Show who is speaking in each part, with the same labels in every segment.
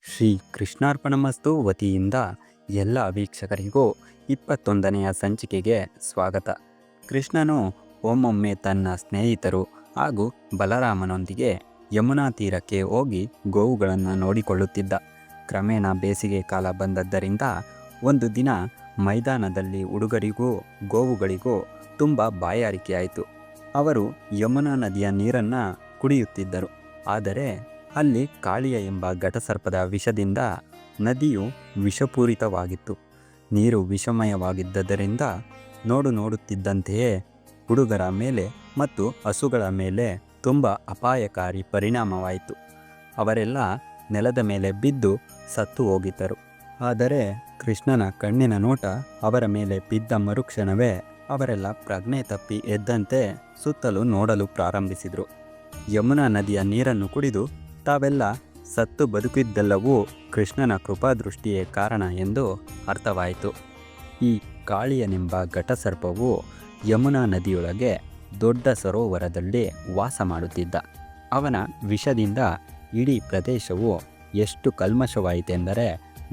Speaker 1: ಶ್ರೀ ಕೃಷ್ಣಾರ್ಪಣಮಸ್ತು ವತಿಯಿಂದ ಎಲ್ಲ ವೀಕ್ಷಕರಿಗೂ 21ನೆಯ ಸಂಚಿಕೆಗೆ ಸ್ವಾಗತ. ಕೃಷ್ಣನು ಒಮ್ಮೊಮ್ಮೆ ತನ್ನ ಸ್ನೇಹಿತರು ಹಾಗೂ ಬಲರಾಮನೊಂದಿಗೆ ಯಮುನಾ ತೀರಕ್ಕೆ ಹೋಗಿ ಗೋವುಗಳನ್ನು ನೋಡಿಕೊಳ್ಳುತ್ತಿದ್ದ. ಕ್ರಮೇಣ ಬೇಸಿಗೆ ಕಾಲ ಬಂದದ್ದರಿಂದ ಒಂದು ದಿನ ಮೈದಾನದಲ್ಲಿ ಹುಡುಗರಿಗೂ ಗೋವುಗಳಿಗೂ ತುಂಬ ಬಾಯಾರಿಕೆಯಾಯಿತು. ಅವರು ಯಮುನಾ ನದಿಯ ನೀರನ್ನು ಕುಡಿಯುತ್ತಿದ್ದರು. ಆದರೆ ಅಲ್ಲಿ ಕಾಳಿಯ ಎಂಬ ಘಟಸರ್ಪದ ವಿಷದಿಂದ ನದಿಯು ವಿಷಪೂರಿತವಾಗಿತ್ತು. ನೀರು ವಿಷಮಯವಾಗಿದ್ದರಿಂದ ನೋಡುತ್ತಿದ್ದಂತೆಯೇ ಹುಡುಗರ ಮೇಲೆ ಮತ್ತು ಹಸುಗಳ ಮೇಲೆ ತುಂಬ ಅಪಾಯಕಾರಿ ಪರಿಣಾಮವಾಯಿತು. ಅವರೆಲ್ಲ ನೆಲದ ಮೇಲೆ ಬಿದ್ದು ಸತ್ತು ಹೋಗಿದ್ದರು. ಆದರೆ ಕೃಷ್ಣನ ಕಣ್ಣಿನ ನೋಟ ಅವರ ಮೇಲೆ ಬಿದ್ದ ಮರುಕ್ಷಣವೇ ಅವರೆಲ್ಲ ಪ್ರಜ್ಞೆ ತಪ್ಪಿ ಎದ್ದಂತೆ ಸುತ್ತಲೂ ನೋಡಲು ಪ್ರಾರಂಭಿಸಿದರು. ಯಮುನಾ ನದಿಯ ನೀರನ್ನು ಕುಡಿದು ತಾವೆಲ್ಲ ಸತ್ತು ಬದುಕಿದ್ದೆಲ್ಲವೂ ಕೃಷ್ಣನ ಕೃಪಾದೃಷ್ಟಿಯೇ ಕಾರಣ ಎಂದು ಅರ್ಥವಾಯಿತು. ಈ ಕಾಳಿಯನೆಂಬ ಘಟಸರ್ಪವು ಯಮುನಾ ನದಿಯೊಳಗೆ ದೊಡ್ಡ ಸರೋವರದಲ್ಲಿ ವಾಸ ಮಾಡುತ್ತಿದ್ದ. ಅವನ ವಿಷದಿಂದ ಇಡೀ ಪ್ರದೇಶವು ಎಷ್ಟು ಕಲ್ಮಶವಾಯಿತೆಂದರೆ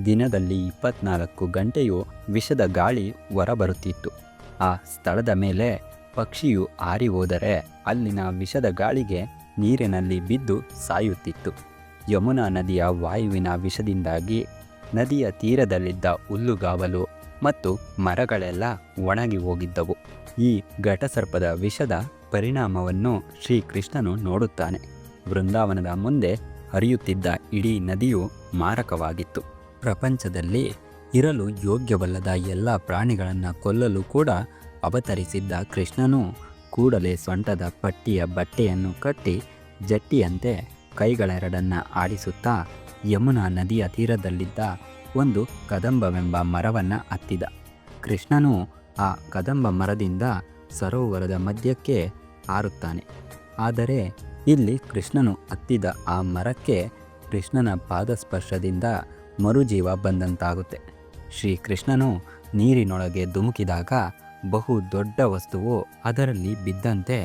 Speaker 1: ದಿನದಲ್ಲಿ 24 ಗಂಟೆಯೂ ವಿಷದ ಗಾಳಿ ಹೊರಬರುತ್ತಿತ್ತು. ಆ ಸ್ಥಳದ ಮೇಲೆ ಪಕ್ಷಿಯು ಹಾರಿ ಹೋದರೆ ಅಲ್ಲಿನ ವಿಷದ ಗಾಳಿಗೆ ನೀರಿನಲ್ಲಿ ಬಿದ್ದು ಸಾಯುತ್ತಿತ್ತು. ಯಮುನಾ ನದಿಯ ವಾಯುವಿನ ವಿಷದಿಂದಾಗಿ ನದಿಯ ತೀರದಲ್ಲಿದ್ದ ಹುಲ್ಲುಗಾವಲು ಮತ್ತು ಮರಗಳೆಲ್ಲ ಒಣಗಿ ಹೋಗಿದ್ದವು. ಈ ಘಟಸರ್ಪದ ವಿಷದ ಪರಿಣಾಮವನ್ನು ಶ್ರೀಕೃಷ್ಣನು ನೋಡುತ್ತಾನೆ. ವೃಂದಾವನದ ಮುಂದೆ ಹರಿಯುತ್ತಿದ್ದ ಇಡೀ ನದಿಯು ಮಾರಕವಾಗಿತ್ತು. ಪ್ರಪಂಚದಲ್ಲಿ ಇರಲು ಯೋಗ್ಯವಲ್ಲದ ಎಲ್ಲ ಪ್ರಾಣಿಗಳನ್ನು ಕೊಲ್ಲಲು ಕೂಡ ಅವತರಿಸಿದ್ದ ಕೃಷ್ಣನು ಕೂಡಲೇ ಸೊಂಟದ ಪಟ್ಟಿಯ ಬಟ್ಟೆಯನ್ನು ಕಟ್ಟಿ ಜಟ್ಟಿಯಂತೆ ಕೈಗಳೆರಡನ್ನು ಆಡಿಸುತ್ತಾ ಯಮುನಾ ನದಿಯ ತೀರದಲ್ಲಿದ್ದ ಒಂದು ಕದಂಬವೆಂಬ ಮರವನ್ನು ಹತ್ತಿದ. ಕೃಷ್ಣನು ಆ ಕದಂಬ ಮರದಿಂದ ಸರೋವರದ ಮಧ್ಯಕ್ಕೆ ಹಾರುತ್ತಾನೆ. ಆದರೆ ಇಲ್ಲಿ ಕೃಷ್ಣನು ಹತ್ತಿದ ಆ ಮರಕ್ಕೆ ಕೃಷ್ಣನ ಪಾದಸ್ಪರ್ಶದಿಂದ ಮರುಜೀವ ಬಂದಂತಾಗುತ್ತೆ. ಶ್ರೀಕೃಷ್ಣನು ನೀರಿನೊಳಗೆ ಧುಮುಕಿದಾಗ ಬಹು ದೊಡ್ಡ ವಸ್ತುವು ಅದರಲ್ಲಿ ಬಿದ್ದಂತೆ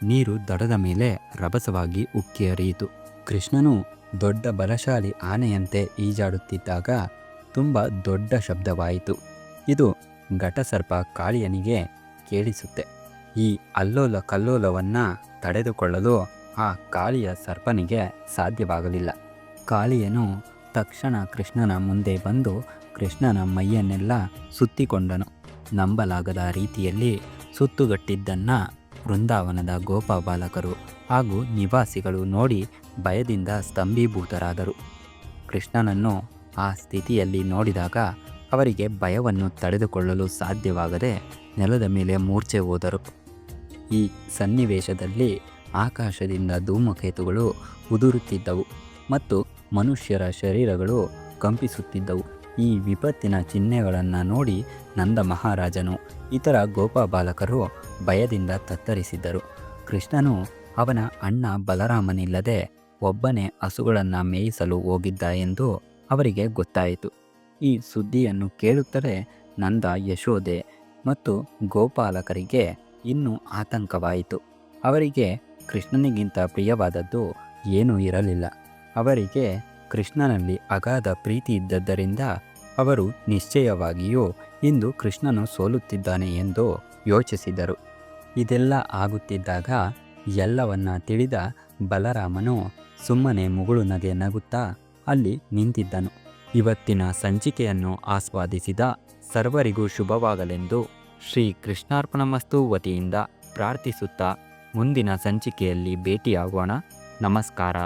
Speaker 1: ನೀರು ದಡದ ಮೇಲೆ ರಭಸವಾಗಿ ಉಕ್ಕಿ ಹರಿಯಿತು. ಕೃಷ್ಣನು ದೊಡ್ಡ ಬಲಶಾಲಿ ಆನೆಯಂತೆ ಈಜಾಡುತ್ತಿದ್ದಾಗ ತುಂಬ ದೊಡ್ಡ ಶಬ್ದವಾಯಿತು. ಇದು ಘಟಸರ್ಪ ಕಾಳಿಯನಿಗೆ ಕೇಳಿಸುತ್ತೆ. ಈ ಅಲ್ಲೋಲ ಕಲ್ಲೋಲವನ್ನು ತಡೆದುಕೊಳ್ಳಲು ಆ ಕಾಳಿಯ ಸರ್ಪನಿಗೆ ಸಾಧ್ಯವಾಗಲಿಲ್ಲ. ಕಾಳಿಯನು ತಕ್ಷಣ ಕೃಷ್ಣನ ಮುಂದೆ ಬಂದು ಕೃಷ್ಣನ ಮೈಯನ್ನೆಲ್ಲ ಸುತ್ತಿಕೊಂಡನು. ನಂಬಲಾಗದ ರೀತಿಯಲ್ಲಿ ಸುತ್ತುಗಟ್ಟಿದ್ದನ್ನು ವೃಂದಾವನದ ಗೋಪಬಾಲಕರು ಹಾಗೂ ನಿವಾಸಿಗಳು ನೋಡಿ ಭಯದಿಂದ ಸ್ತಂಭೀಭೂತರಾದರು. ಕೃಷ್ಣನನ್ನು ಆ ಸ್ಥಿತಿಯಲ್ಲಿ ನೋಡಿದಾಗ ಅವರಿಗೆ ಭಯವನ್ನು ತಡೆದುಕೊಳ್ಳಲು ಸಾಧ್ಯವಾಗದೆ ನೆಲದ ಮೇಲೆ ಮೂರ್ಛೆ ಹೋದರು. ಈ ಸನ್ನಿವೇಶದಲ್ಲಿ ಆಕಾಶದಿಂದ ಧೂಮಕೇತುಗಳು ಉದುರುತ್ತಿದ್ದವು ಮತ್ತು ಮನುಷ್ಯರ ಶರೀರಗಳು ಕಂಪಿಸುತ್ತಿದ್ದವು. ಈ ವಿಪತ್ತಿನ ಚಿಹ್ನೆಗಳನ್ನು ನೋಡಿ ನಂದ ಮಹಾರಾಜನು ಇತರ ಗೋಪಬಾಲಕರು ಭಯದಿಂದ ತತ್ತರಿಸಿದ್ದರು. ಕೃಷ್ಣನು ಅವನ ಅಣ್ಣ ಬಲರಾಮನಿಲ್ಲದೆ ಒಬ್ಬನೇ ಹಸುಗಳನ್ನು ಮೇಯಿಸಲು ಹೋಗಿದ್ದ ಎಂದು ಅವರಿಗೆ ಗೊತ್ತಾಯಿತು. ಈ ಸುದ್ದಿಯನ್ನು ಕೇಳುತ್ತಲೇ ನಂದ, ಯಶೋದೆ ಮತ್ತು ಗೋಪಾಲಕರಿಗೆ ಇನ್ನೂ ಆತಂಕವಾಯಿತು. ಅವರಿಗೆ ಕೃಷ್ಣನಿಗಿಂತ ಪ್ರಿಯವಾದದ್ದು ಏನೂ ಇರಲಿಲ್ಲ. ಅವರಿಗೆ ಕೃಷ್ಣನಲ್ಲಿ ಅಗಾಧ ಪ್ರೀತಿ ಇದ್ದದ್ದರಿಂದ ಅವರು ನಿಶ್ಚಯವಾಗಿಯೂ ಇಂದು ಕೃಷ್ಣನು ಸೋಲುತ್ತಿದ್ದಾನೆ ಎಂದು ಯೋಚಿಸಿದರು. ಇದೆಲ್ಲ ಆಗುತ್ತಿದ್ದಾಗ ಎಲ್ಲವನ್ನ ತಿಳಿದ ಬಲರಾಮನು ಸುಮ್ಮನೆ ಮುಗುಳು ನಗೆ ನಗುತ್ತಾ ಅಲ್ಲಿ ನಿಂತಿದ್ದನು. ಇವತ್ತಿನ ಸಂಚಿಕೆಯನ್ನು ಆಸ್ವಾದಿಸಿದ ಸರ್ವರಿಗೂ ಶುಭವಾಗಲೆಂದು ಶ್ರೀ ಕೃಷ್ಣಾರ್ಪಣಮಸ್ತು ವತಿಯಿಂದ ಪ್ರಾರ್ಥಿಸುತ್ತಾ ಮುಂದಿನ ಸಂಚಿಕೆಯಲ್ಲಿ ಭೇಟಿಯಾಗೋಣ. ನಮಸ್ಕಾರ.